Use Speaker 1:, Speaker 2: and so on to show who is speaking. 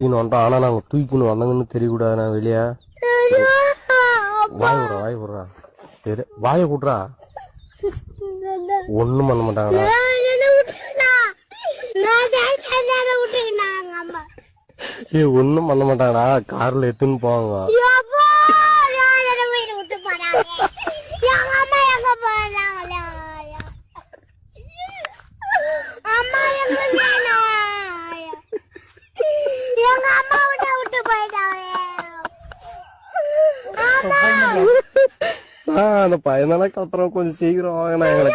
Speaker 1: வந்துட்டோம். ஆனா நாங்க தூக்கின்னு வந்தாங்கன்னு தெரியக்கூடாது. நான் வெளியே வாய விடுறா சரி வாய கூட்டுறா. ஒண்ணும் பண்ண மாட்டாங்கடா. ஒண்ணும் பண்ண மாட்டாங்கடா. கார்ல எடுத்துன்னு போவாங்க. அந்த பையனால கத்துறோம். கொஞ்சம் சீக்கிரம் வாங்க. நான் எங்களை